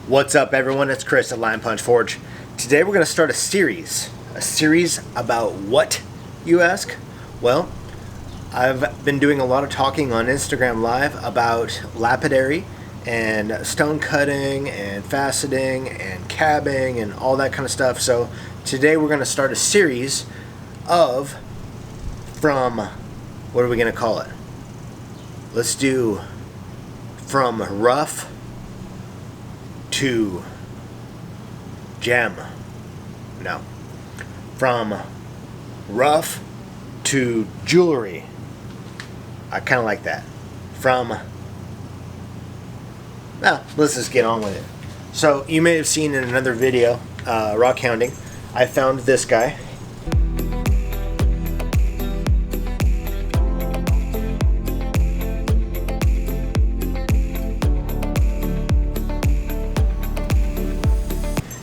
What's up, everyone? It's Chris at Chris Punch Forge. Today we're going to start a series about what, you ask? Well, I've been doing a lot of talking on Instagram Live about lapidary and stone cutting and faceting and cabbing and all that kind of stuff. So today we're going to start a series of what are we going to call it? Let's do from rough to gem. No. From rough to jewelry. I kind of like that. Let's just get on with it. So you may have seen in another video, rockhounding, I found this guy.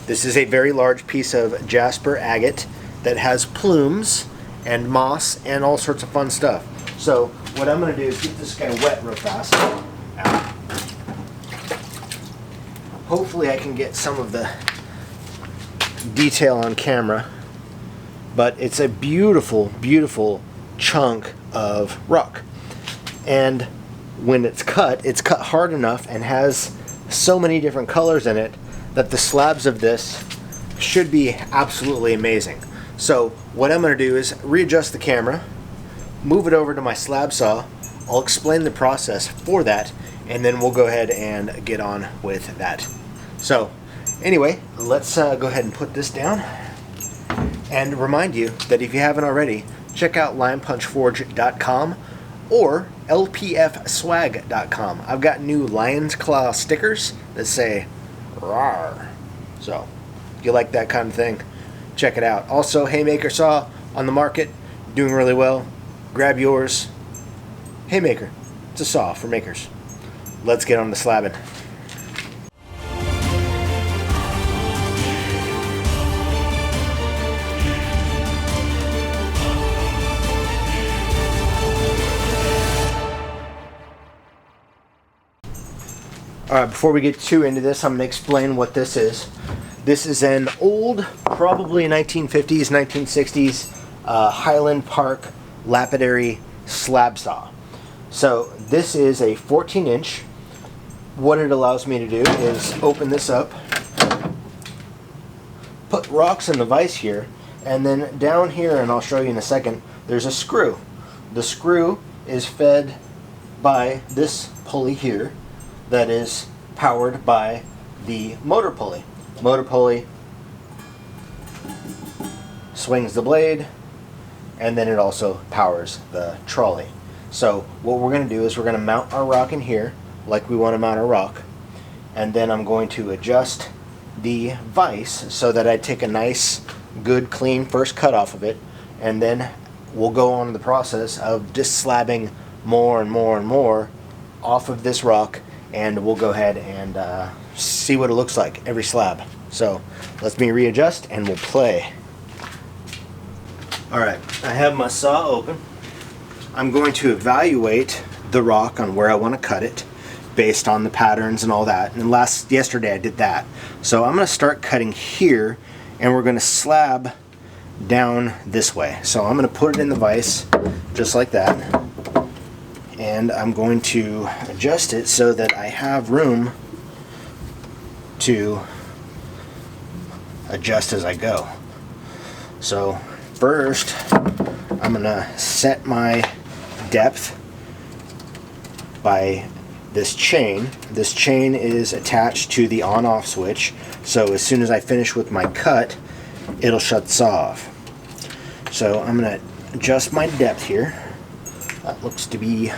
This is a very large piece of jasper agate that has plumes and moss and all sorts of fun stuff. So what I'm going to do is get this guy wet real fast. Hopefully I can get some of the detail on camera, but it's a beautiful, beautiful chunk of rock. And when it's cut hard enough and has so many different colors in it that the slabs of this should be absolutely amazing. So what I'm going to do is readjust the camera, move it over to my slab saw. I'll explain the process for that, and then we'll go ahead and get on with that. So anyway, let's go ahead and put this down and remind you that if you haven't already, check out linepunchforge.com or lpfswag.com. I've got new lion's claw stickers that say "Rawr." So if you like that kind of thing, check it out. Also, Haymaker saw on the market, doing really well. Grab yours. Haymaker, it's a saw for makers. Let's get on the slabbing. Alright, before we get too into this, I'm going to explain what this is. This is an old, probably 1950s, 1960s Highland Park lapidary slab saw. So this is a 14-inch. What it allows me to do is open this up, put rocks in the vise here, and then down here, and I'll show you in a second, there's a screw. The screw is fed by this pulley here that is powered by the motor pulley. Motor pulley swings the blade, and then it also powers the trolley. So what we're going to do is we're going to mount our rock in here like we want to mount our rock, and then I'm going to adjust the vise so that I take a nice, good, clean first cut off of it, and then we'll go on to the process of just slabbing more and more and more off of this rock, and we'll go ahead and see what it looks like every slab. So let me readjust and we'll play. Alright, I have my saw open. I'm going to evaluate the rock on where I want to cut it based on the patterns and all that. And yesterday I did that. So I'm going to start cutting here, and we're going to slab down this way. So I'm going to put it in the vise just like that. And I'm going to adjust it so that I have room to adjust as I go. So first, I'm going to set my depth by this chain. This chain is attached to the on-off switch, so as soon as I finish with my cut, it'll shut the saw off. So I'm going to adjust my depth here. That looks to be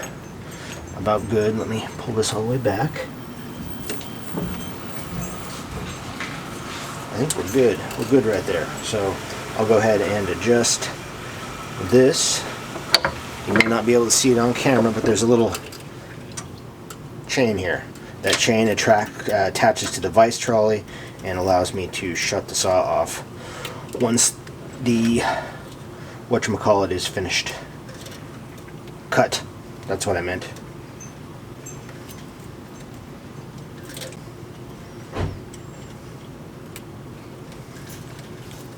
about good. Let me pull this all the way back. I think we're good. We're good right there. So I'll go ahead and adjust this. You may not be able to see it on camera, but there's a little chain here. That chain attaches to the vise trolley and allows me to shut the saw off once the whatchamacallit is finished. Cut. That's what I meant.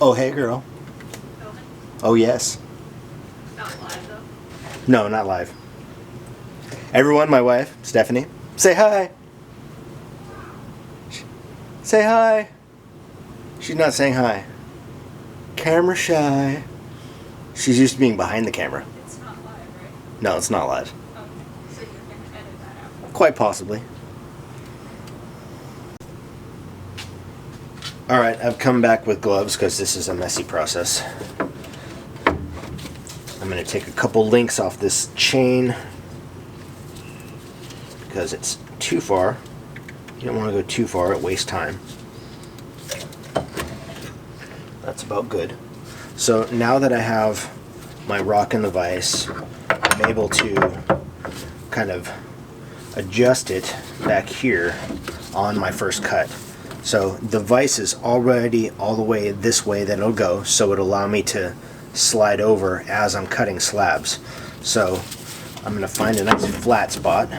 Oh, hey, girl. Filming? Oh, yes. Not live, though. No, not live. Everyone, my wife, Stephanie, say hi. Say hi. She's not saying hi. Camera shy. She's used to being behind the camera. It's not live, right? No, it's not live. Okay. So you can edit that out. Quite possibly. Alright, I've come back with gloves because this is a messy process. I'm going to take a couple links off this chain because it's too far. You don't want to go too far, it wastes time. That's about good. So now that I have my rock in the vise, I'm able to kind of adjust it back here on my first cut. So the vise is already all the way this way that it'll go, so it'll allow me to slide over as I'm cutting slabs. So I'm going to find a nice flat spot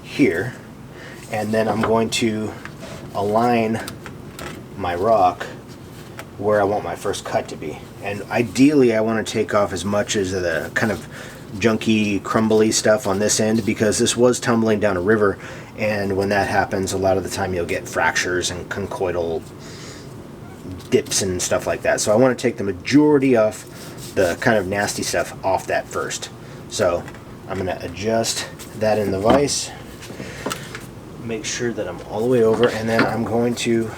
here, and then I'm going to align my rock where I want my first cut to be. And ideally I want to take off as much as the kind of junky, crumbly stuff on this end, because this was tumbling down a river, and when that happens, a lot of the time you'll get fractures and conchoidal dips and stuff like that. So I want to take the majority of the kind of nasty stuff off that first. So I'm going to adjust that in the vise, make sure that I'm all the way over, and then I'm going to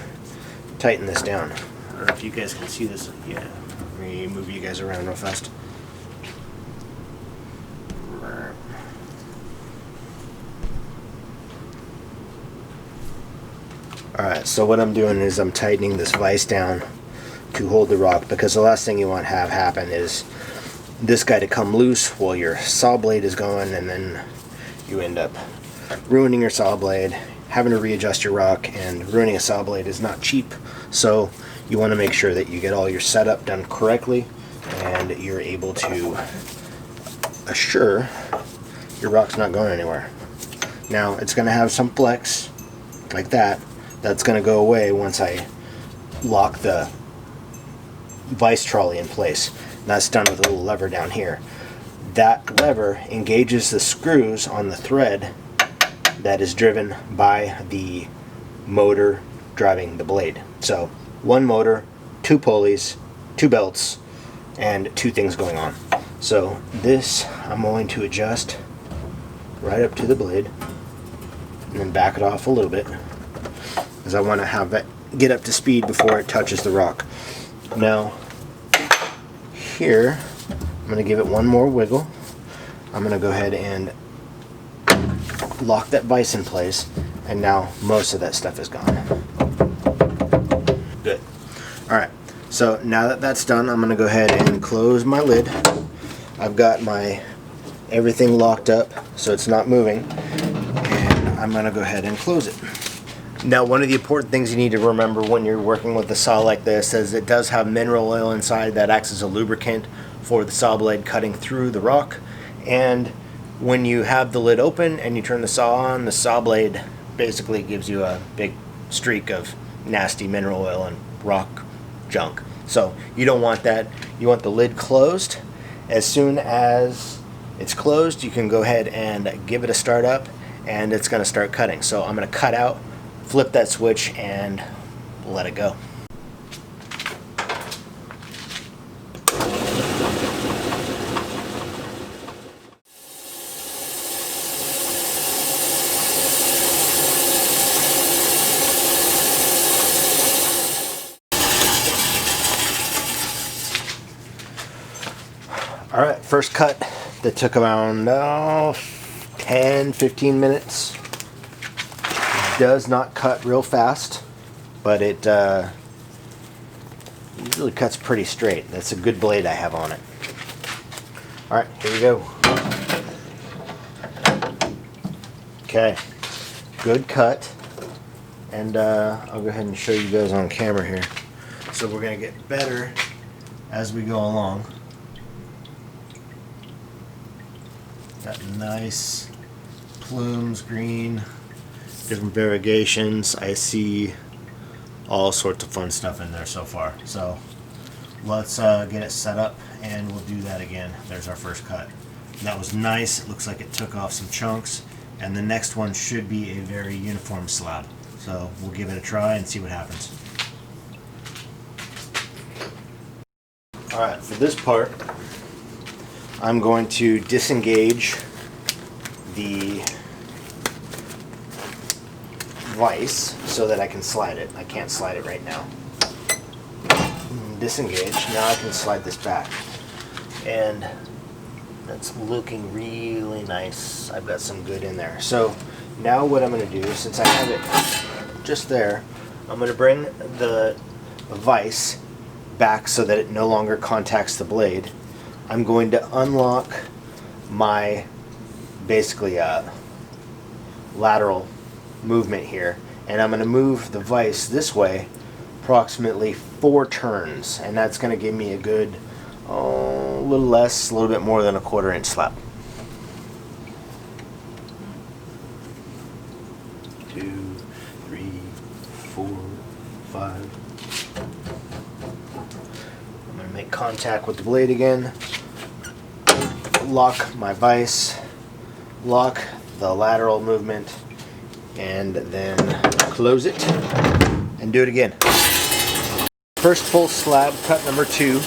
tighten this down. I don't know if you guys can see this. Yeah, let me move you guys around real fast. Alright, so what I'm doing is I'm tightening this vise down to hold the rock, because the last thing you want to have happen is this guy to come loose while your saw blade is going, and then you end up ruining your saw blade, having to readjust your rock, and ruining a saw blade is not cheap. So you want to make sure that you get all your setup done correctly and you're able to assure your rock's not going anywhere. Now it's going to have some flex like that. That's going to go away once I lock the vise trolley in place. And that's done with a little lever down here. That lever engages the screws on the thread that is driven by the motor driving the blade. So one motor, two pulleys, two belts, and two things going on. So this I'm going to adjust right up to the blade and then back it off a little bit, because I want to have that get up to speed before it touches the rock. Now here I'm going to give it one more wiggle. I'm going to go ahead and lock that vise in place, and now most of that stuff is gone. Good. Alright, so now that that's done, I'm going to go ahead and close my lid. I've got my everything locked up so it's not moving, and I'm going to go ahead and close it. Now, one of the important things you need to remember when you're working with a saw like this is it does have mineral oil inside that acts as a lubricant for the saw blade cutting through the rock. And when you have the lid open and you turn the saw on, the saw blade basically gives you a big streak of nasty mineral oil and rock junk. So you don't want that. You want the lid closed. As soon as it's closed, you can go ahead and give it a start up, and it's going to start cutting. So I'm going to cut out, flip that switch, and let it go. Alright, first cut that took around 10-15 minutes. Does not cut real fast, but it usually cuts pretty straight. That's a good blade I have on it. Alright, here we go. Okay, good cut. And I'll go ahead and show you guys on camera here. So we're going to get better as we go along. Got nice plumes, green, different variegations. I see all sorts of fun stuff in there so far. So let's get it set up and we'll do that again. There's our first cut. That was nice. It looks like it took off some chunks, and the next one should be a very uniform slab. So we'll give it a try and see what happens. Alright, for this part, I'm going to disengage the vise so that I can slide it. I can't slide it right now. Disengage. Now I can slide this back. And that's looking really nice. I've got some good in there. So now what I'm going to do, since I have it just there, I'm going to bring the vise back so that it no longer contacts the blade. I'm going to unlock my basically lateral movement here, and I'm going to move the vise this way approximately 4 turns, and that's going to give me a good a little less, a little bit more than a 1/4 inch slab. 2, 3, 4, 5. I'm going to make contact with the blade again, lock my vise, lock the lateral movement, and then close it and do it again. First full slab, cut number 2.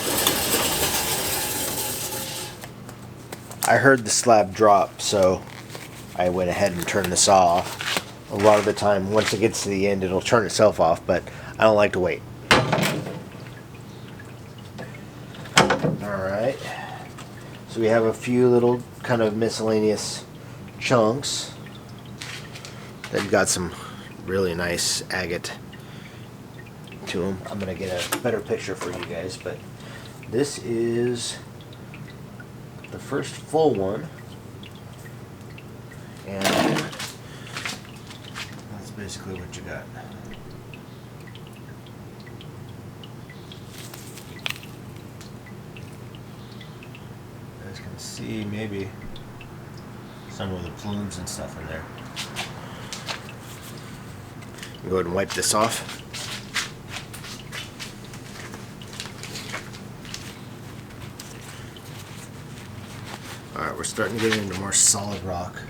I heard the slab drop, so I went ahead and turned the saw off. A lot of the time, once it gets to the end, it'll turn itself off, but I don't like to wait. Alright, so we have a few little kind of miscellaneous chunks. They've got some really nice agate to them. I'm going to get a better picture for you guys, but this is the first full one, and that's basically what you got. You guys can see maybe some of the plumes and stuff in there. Go ahead and wipe this off. Alright, we're starting to get into more solid rock.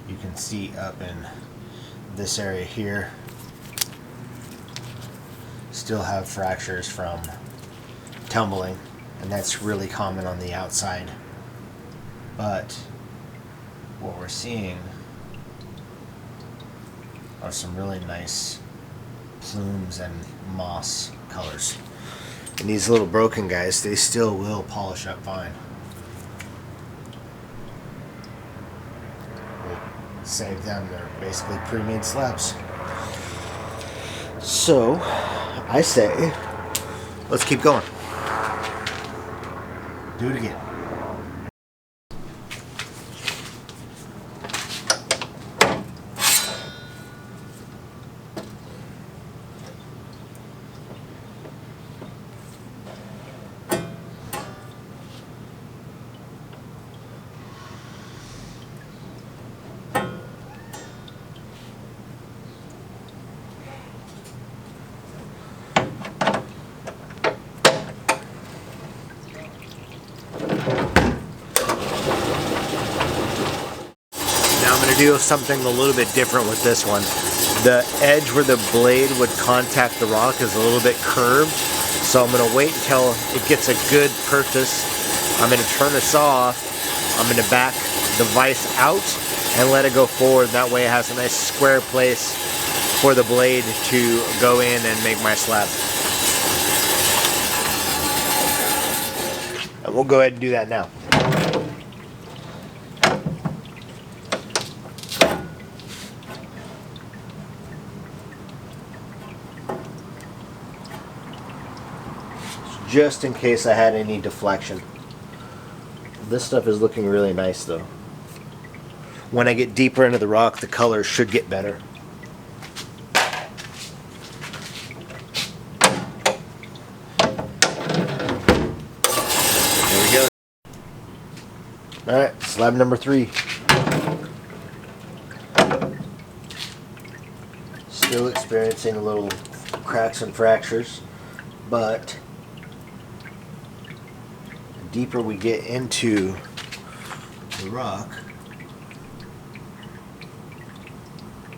You can see up in this area here, still have fractures from tumbling, and that's really common on the outside. But what we're seeing are some really nice plumes and moss colors. And these little broken guys, they still will polish up fine. We'll save them, they're basically pre-made slabs. So, I say, let's keep going. Do it again. Do something a little bit different with this one. The edge where the blade would contact the rock is a little bit curved, so I'm going to wait until it gets a good purchase. I'm going to turn the saw off. I'm going to back the vise out and let it go forward. That way it has a nice square place for the blade to go in and make my slab. And we'll go ahead and do that now. Just in case I had any deflection. This stuff is looking really nice though. When I get deeper into the rock, the colors should get better. There we go. Alright, slab number 3. Still experiencing a little cracks and fractures, but the deeper we get into the rock,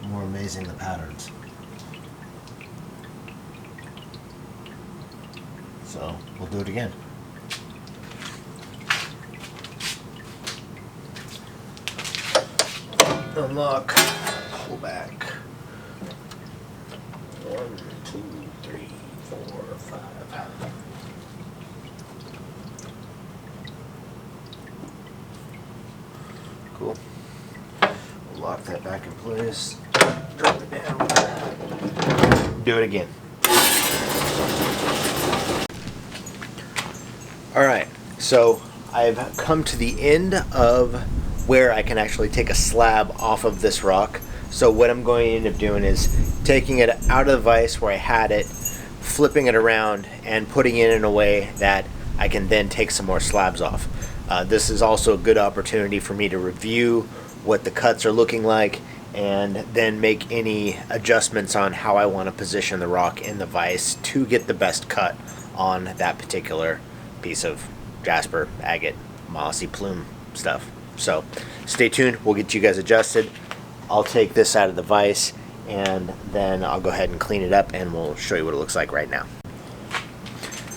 the more amazing the patterns. So we'll do it again. Unlock, pull back. 1, 2, 3, 4, 5. Cool. We'll lock that back in place. Drop it down. Do it again. Alright, so I've come to the end of where I can actually take a slab off of this rock. So what I'm going to end up doing is taking it out of the vise where I had it, flipping it around, and putting it in a way that I can then take some more slabs off. This is also a good opportunity for me to review what the cuts are looking like and then make any adjustments on how I want to position the rock in the vise to get the best cut on that particular piece of jasper, agate, mossy plume stuff. So stay tuned, we'll get you guys adjusted. I'll take this out of the vise and then I'll go ahead and clean it up and we'll show you what it looks like right now.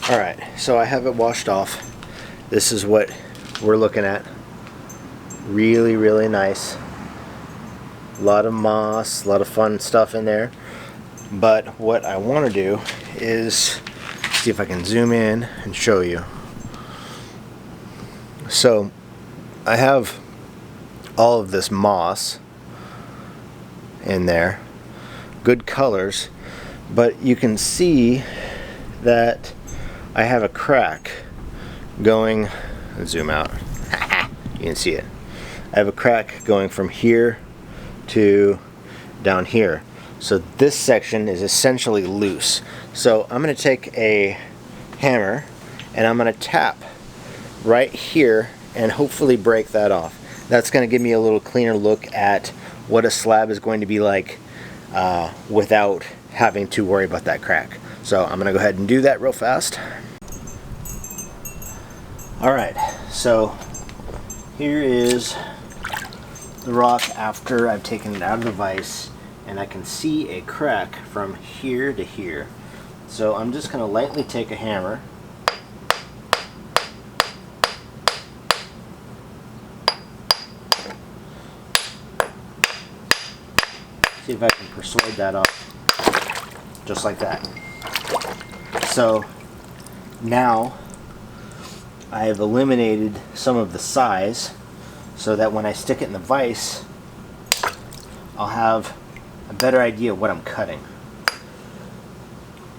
Alright, so I have it washed off. This is what we're looking at. Really, really nice. A lot of moss, a lot of fun stuff in there. But what I want to do is see if I can zoom in and show you. So I have all of this moss in there, good colors, but you can see that I have a crack going, zoom out, you can see it. I have a crack going from here to down here. So this section is essentially loose. So I'm going to take a hammer and I'm going to tap right here and hopefully break that off. That's going to give me a little cleaner look at what a slab is going to be like without having to worry about that crack. So I'm going to go ahead and do that real fast. Alright, so here is the rock after I've taken it out of the vise, and I can see a crack from here to here. So I'm just going to lightly take a hammer see if I can persuade that off, just like that. So now I have eliminated some of the size so that when I stick it in the vise, I'll have a better idea of what I'm cutting.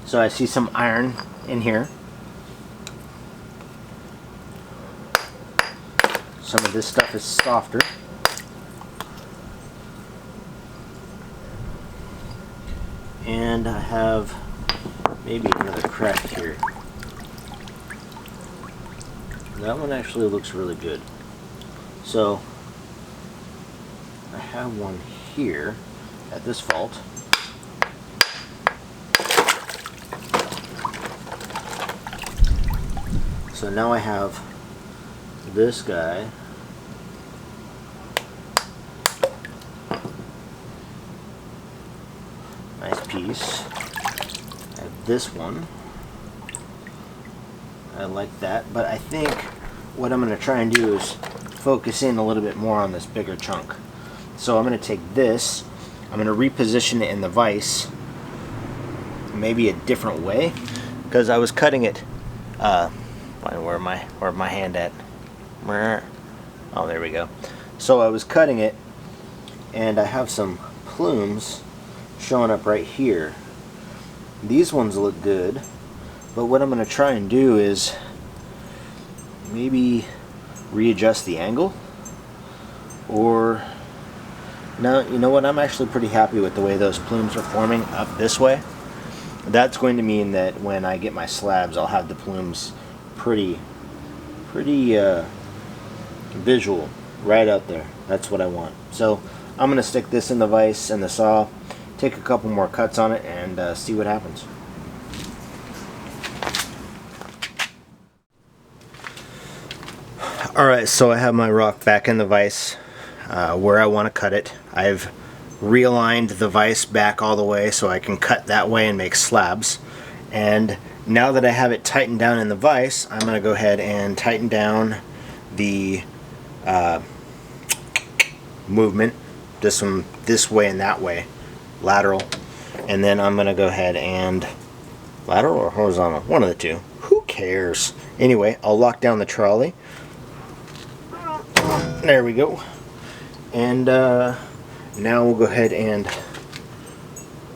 So I see some iron in here. Some of this stuff is softer. And I have maybe another crack here. That one actually looks really good. So I have one here at this fault. So now I have this guy. Nice piece. I have this one. I like that, but I think what I'm going to try and do is focus in a little bit more on this bigger chunk. So I'm going to take this, I'm going to reposition it in the vise, maybe a different way, because I was cutting it. Where my hand at? Oh, there we go. So I was cutting it, and I have some plumes showing up right here. These ones look good, but what I'm going to try and do is maybe readjust the angle, or no, you know what, I'm actually pretty happy with the way those plumes are forming up this way. That's going to mean that when I get my slabs, I'll have the plumes pretty visual right out there. That's what I want. So I'm going to stick this in the vise and the saw, take a couple more cuts on it, and see what happens. Alright, so I have my rock back in the vise where I want to cut it. I've realigned the vise back all the way so I can cut that way and make slabs. And now that I have it tightened down in the vise, I'm going to go ahead and tighten down the movement, this way and that way, lateral. And then I'm going to go ahead and lateral or horizontal, one of the two. Who cares? Anyway, I'll lock down the trolley. There we go. And now we'll go ahead and,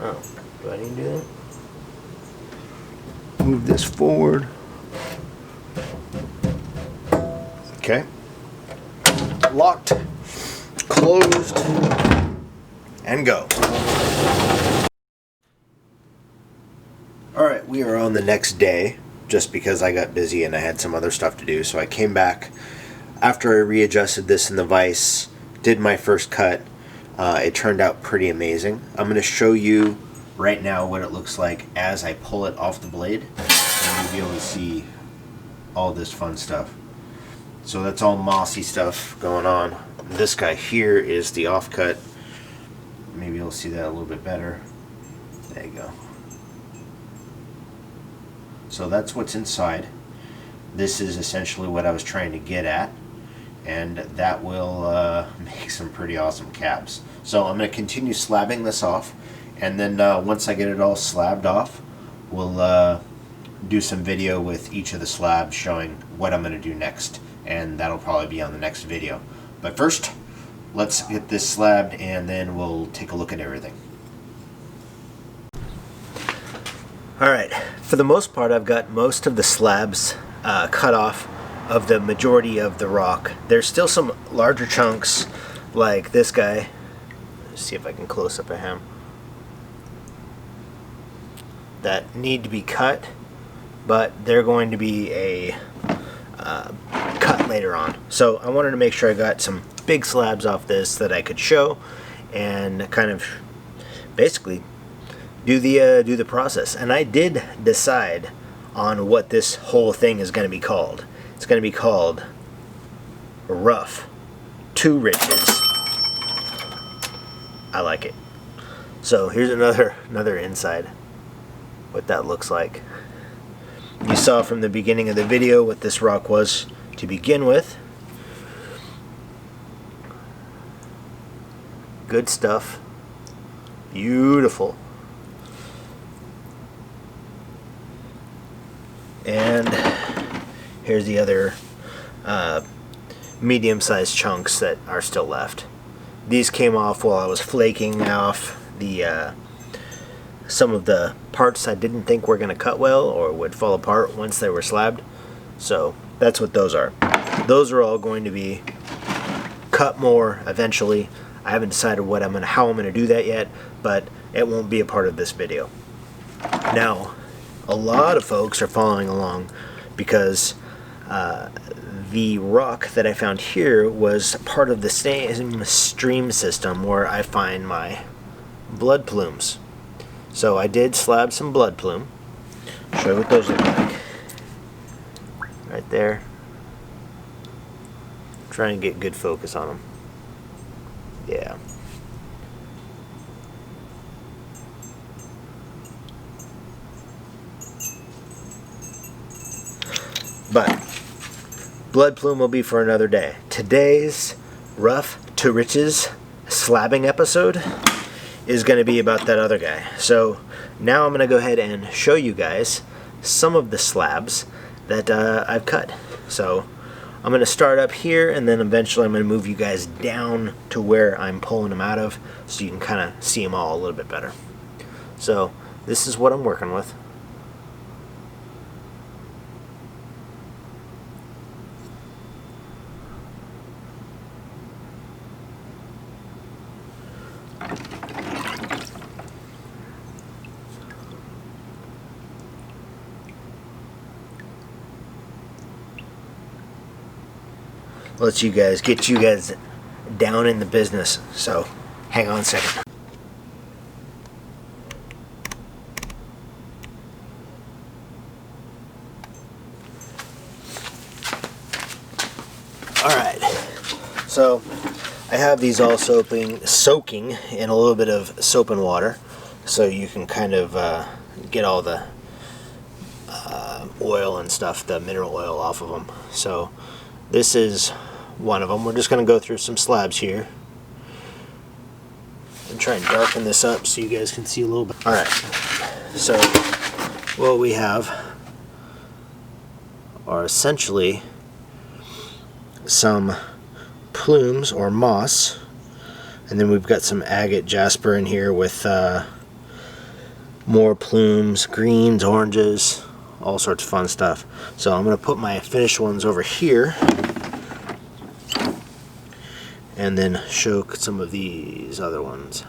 oh, do I need to do that? Move this forward. Okay. Locked, closed, and go. Alright, we are on the next day, just because I got busy and I had some other stuff to do, so I came back after I readjusted this in the vise, did my first cut. It turned out pretty amazing. I'm going to show you right now what it looks like as I pull it off the blade, and you'll be able to see all this fun stuff. So that's all mossy stuff going on. This guy here is the offcut. Maybe you'll see that a little bit better. There you go. So that's what's inside. This is essentially what I was trying to get at, and that will make some pretty awesome caps. So I'm going to continue slabbing this off, and then once I get it all slabbed off, we'll do some video with each of the slabs showing what I'm going to do next, and that'll probably be on the next video. But first, let's get this slabbed, and then we'll take a look at everything. Alright, for the most part I've got most of the slabs cut off of the majority of the rock. There's still some larger chunks like this guy. Let's see if I can close up a him. That need to be cut, but they're going to be a cut later on. So I wanted to make sure I got some big slabs off this that I could show and kind of basically do the process. And I did decide on what this whole thing is going to be called. It's going to be called Rough to Riches. I like it. So here's another inside, what that looks like. You saw from the beginning of the video what this rock was to begin with. Good stuff. Beautiful. And here's the other medium-sized chunks that are still left. These came off while I was flaking off the some of the parts I didn't think were going to cut well or would fall apart once they were slabbed. So that's what those are. Those are all going to be cut more eventually. I haven't decided how I'm going to do that yet, but it won't be a part of this video. Now, a lot of folks are following along because the rock that I found here was part of the same stream system where I find my blood plumes. So I did slab some blood plume. Show you what those look like. Right there. Try and get good focus on them. Yeah. But blood plume will be for another day. Today's Rough to Riches slabbing episode is going to be about that other guy. So now I'm going to go ahead and show you guys some of the slabs that I've cut. So I'm going to start up here, and then eventually I'm going to move you guys down to where I'm pulling them out of so you can kind of see them all a little bit better. So this is what I'm working with. Let you guys get you guys down in the business. So hang on a second. So I have these all soaking in a little bit of soap and water, so you can kind of get all the oil and stuff, the mineral oil off of them. So this is one of them. We're just going to go through some slabs here and try and darken this up so you guys can see a little bit. Alright, so what we have are essentially some plumes or moss, and then we've got some agate jasper in here with more plumes, greens, oranges, all sorts of fun stuff. So I'm going to put my finished ones over here and then show some of these other ones.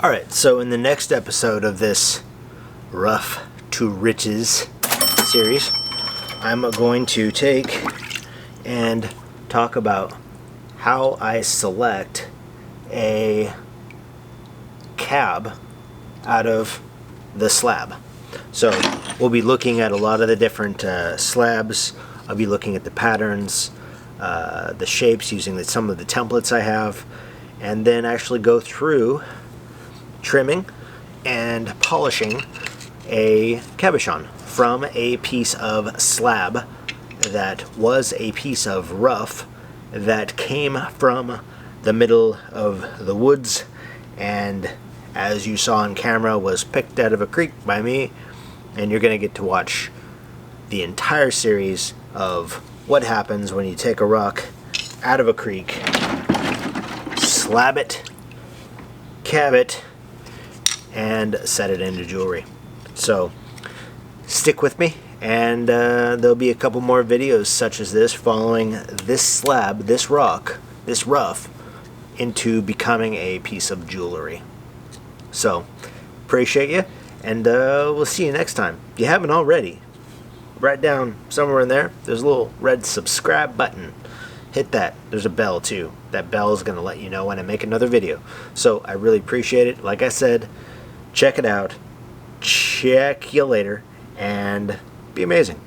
Alright, so in the next episode of this Rough to Riches series, I'm going to take and talk about how I select a cab out of the slab. So we'll be looking at a lot of the different slabs. I'll be looking at the patterns, the shapes, using some of the templates I have, and then actually go through trimming and polishing a cabochon from a piece of slab that was a piece of rough that came from the middle of the woods, and as you saw on camera, was picked out of a creek by me, and you're going to get to watch the entire series of what happens when you take a rock out of a creek, slab it, cab it, and set it into jewelry. So stick with me, and there'll be a couple more videos such as this following this slab, this rock, this rough, into becoming a piece of jewelry. So appreciate you, and we'll see you next time. If you haven't already, right down somewhere in there, there's a little red subscribe button. Hit that. There's a bell too. That bell is going to let you know when I make another video. So I really appreciate it. Like I said, check it out. Check you later, and be amazing.